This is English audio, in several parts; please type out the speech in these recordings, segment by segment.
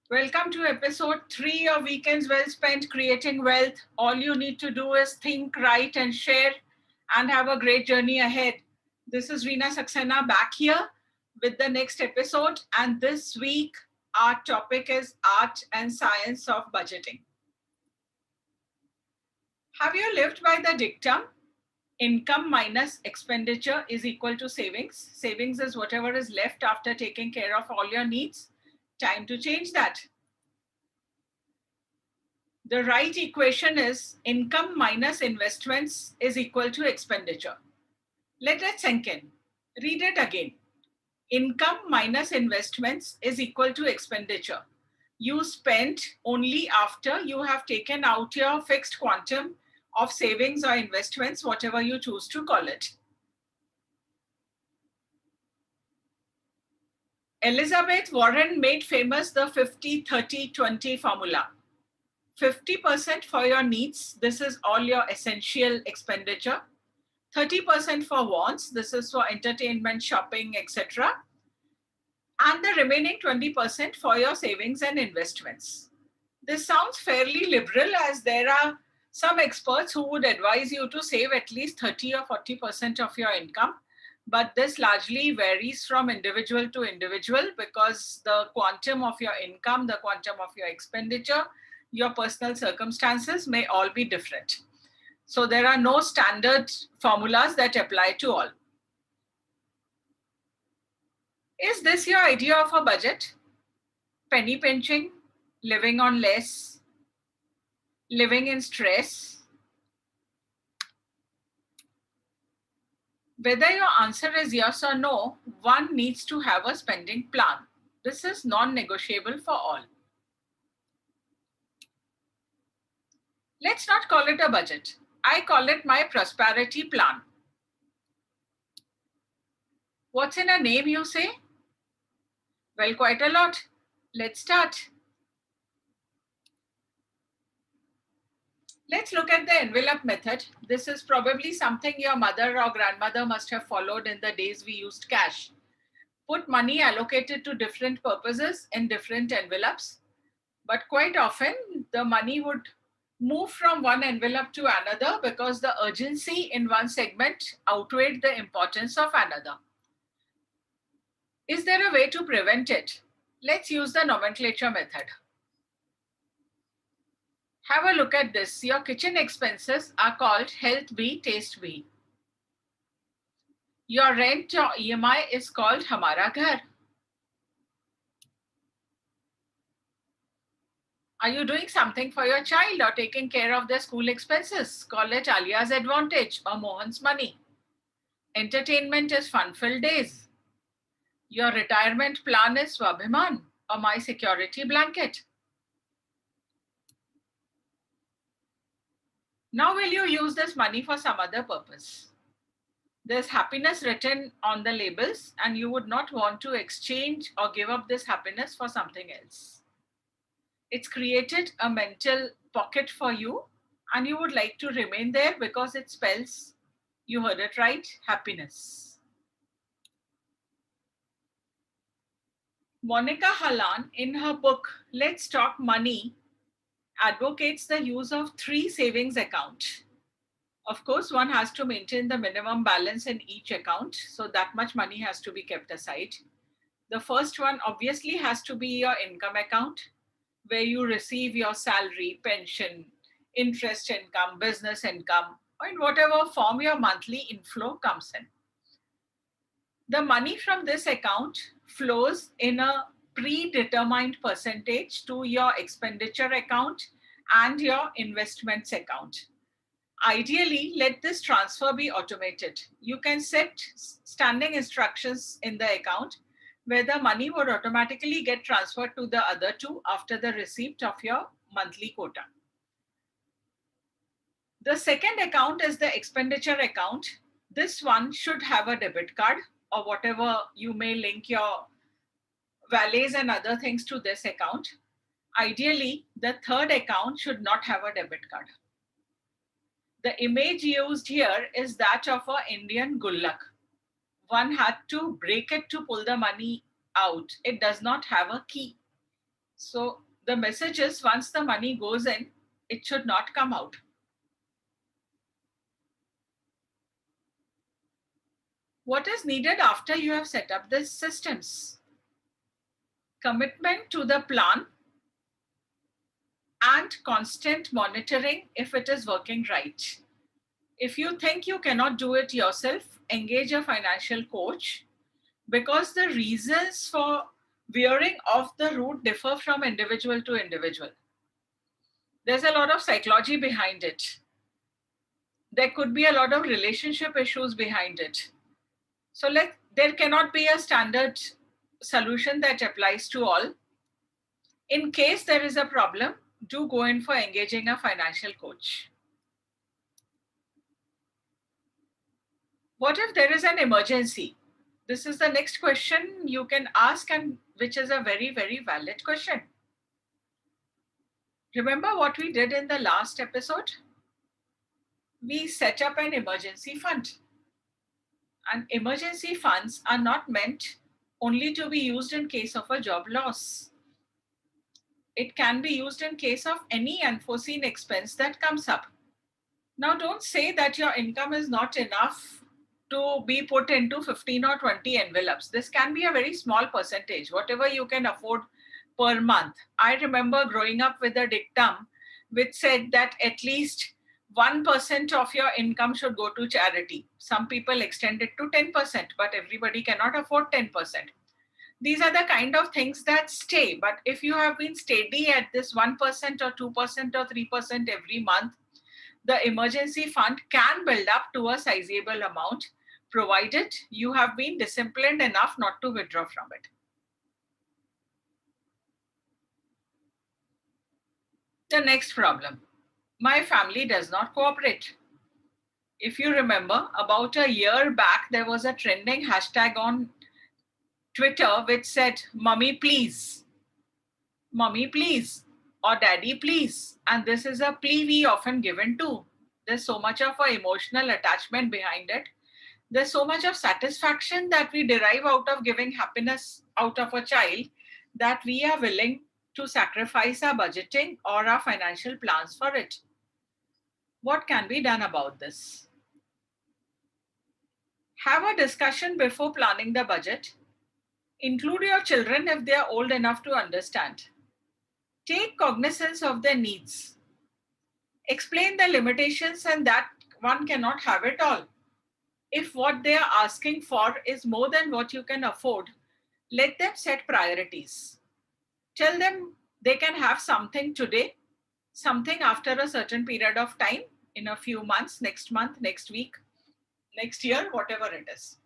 Welcome to episode 3 of Weekends Well Spent Creating Wealth. All you need to do is think, write, and share, and have a great journey ahead. This is Reena Saxena back here with the next episode. And this week, our topic is art and science of budgeting. Have you lived by the dictum? Income minus expenditure is equal to savings. Savings is whatever is left after taking care of all your needs. Time to change that. The right equation is income minus investments is equal to expenditure. Let it sink in. Read it again. Income minus investments is equal to expenditure. You spend only after you have taken out your fixed quantum of savings or investments, whatever you choose to call it. Elizabeth Warren made famous the 50-30-20 formula. 50% for your needs, this is all your essential expenditure. 30% for wants, this is for entertainment, shopping, etc. And the remaining 20% for your savings and investments. This sounds fairly liberal, as there are some experts who would advise you to save at least 30 or 40% of your income. But this largely varies from individual to individual because the quantum of your income, the quantum of your expenditure, your personal circumstances may all be different. So there are no standard formulas that apply to all. Is this your idea of a budget? Penny pinching, living on less, living in stress? Whether your answer is yes or no, one needs to have a spending plan. This is non-negotiable for all. Let's not call it a budget. I call it my prosperity plan. What's in a name, you say? Well, quite a lot. Let's start. Let's look at the envelope method. This is probably something your mother or grandmother must have followed in the days we used cash. Put money allocated to different purposes in different envelopes. But quite often, the money would move from one envelope to another because the urgency in one segment outweighed the importance of another. Is there a way to prevent it? Let's use the nomenclature method. Have a look at this. Your kitchen expenses are called Health B, Taste B. Your rent or EMI is called Hamara Ghar. Are you doing something for your child or taking care of their school expenses? Call it Alia's advantage or Mohan's money. Entertainment is fun-filled days. Your retirement plan is Swabhiman or my security blanket. Now will you use this money for some other purpose? There's happiness written on the labels and you would not want to exchange or give up this happiness for something else. It's created a mental pocket for you and you would like to remain there because it spells, you heard it right, happiness. Monica Halan, in her book, Let's Talk Money, advocates the use of 3 savings accounts. Of course, one has to maintain the minimum balance in each account, so that much money has to be kept aside. The first one obviously has to be your income account, where you receive your salary, pension, interest income, business income, or in whatever form your monthly inflow comes in. The money from this account flows in a predetermined percentage to your expenditure account and your investments account. Ideally, let this transfer be automated. You can set standing instructions in the account where the money would automatically get transferred to the other two after the receipt of your monthly quota. The second account is the expenditure account. This one should have a debit card or whatever you may link your valets and other things to this account. Ideally, the third account should not have a debit card. The image used here is that of an Indian gullak. One had to break it to pull the money out. It does not have a key. So the message is once the money goes in, it should not come out. What is needed after you have set up these systems? Commitment to the plan and constant monitoring if it is working right. If you think you cannot do it yourself, engage a financial coach, because the reasons for veering off the route differ from individual to individual. There's a lot of psychology behind it. There could be a lot of relationship issues behind it. So there cannot be a standard solution that applies to all. In case there is a problem, do go in for engaging a financial coach. What if there is an emergency? This is the next question you can ask, and which is a very, very valid question. Remember what we did in the last episode? We set up an emergency fund. And emergency funds are not meant only to be used in case of a job loss. It can be used in case of any unforeseen expense that comes up. Now, don't say that your income is not enough to be put into 15 or 20 envelopes. This can be a very small percentage, whatever you can afford per month. I remember growing up with a dictum which said that at least 1% of your income should go to charity. Some people extend it to 10%, but everybody cannot afford 10%. These are the kind of things that stay. But if you have been steady at this 1% or 2% or 3% every month, the emergency fund can build up to a sizable amount, provided you have been disciplined enough not to withdraw from it. The next problem: my family does not cooperate. If you remember, about a year back, there was a trending hashtag on Twitter which said, "Mummy, please, Mummy, please," or "Daddy, please." And this is a plea we often given to. There's so much of an emotional attachment behind it. There's so much of satisfaction that we derive out of giving happiness out of a child that we are willing to sacrifice our budgeting or our financial plans for it. What can be done about this? Have a discussion before planning the budget. Include your children if they are old enough to understand. Take cognizance of their needs. Explain the limitations and that one cannot have it all. If what they are asking for is more than what you can afford, let them set priorities. Tell them they can have something today, something after a certain period of time, in a few months, next week, next year, whatever it is.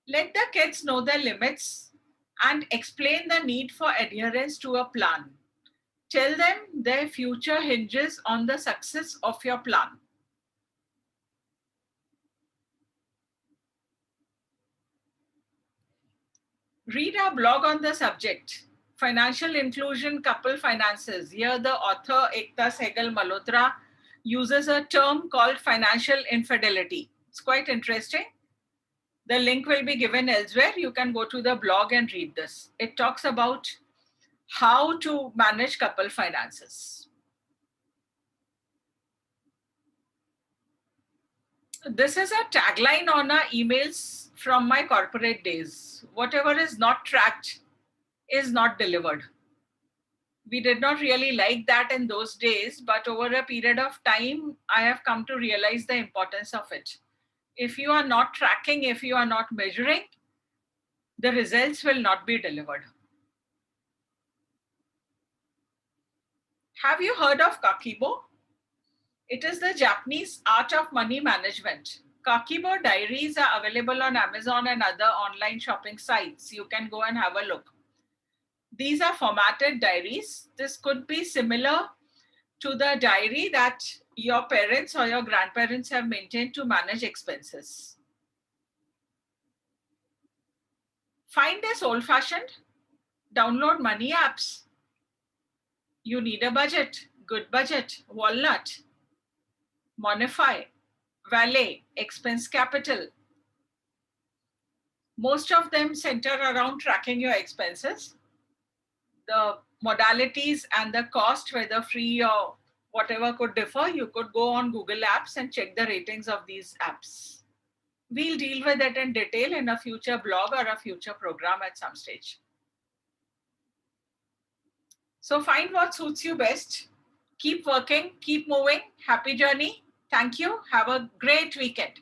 Let the kids know their limits and explain the need for adherence to a plan. Tell them their future hinges on the success of your plan. Read our blog on the subject, Financial Inclusion, Couple Finances. Here the author Ekta Sehgal Malhotra uses a term called financial infidelity. It's quite interesting. The link will be given elsewhere. You can go to the blog and read this. It talks about how to manage couple finances. This is a tagline on our emails from my corporate days. Whatever is not tracked is not delivered. We did not really like that in those days, but over a period of time, I have come to realize the importance of it. If you are not tracking, if you are not measuring, the results will not be delivered. Have you heard of Kakeibo? It is the Japanese art of money management. Kakeibo diaries are available on Amazon and other online shopping sites. You can go and have a look. These are formatted diaries. This could be similar to the diary that your parents or your grandparents have maintained to manage expenses. Find this old-fashioned? Download money apps. You need a budget, Good Budget, Walnut, Monify, Valet, Expense Capital. Most of them center around tracking your expenses. The modalities and the cost, whether free or whatever could differ, you could go on Google Apps and check the ratings of these apps. We'll deal with it in detail in a future blog or a future program at some stage. So find what suits you best. Keep working, keep moving. Happy journey. Thank you. Have a great weekend.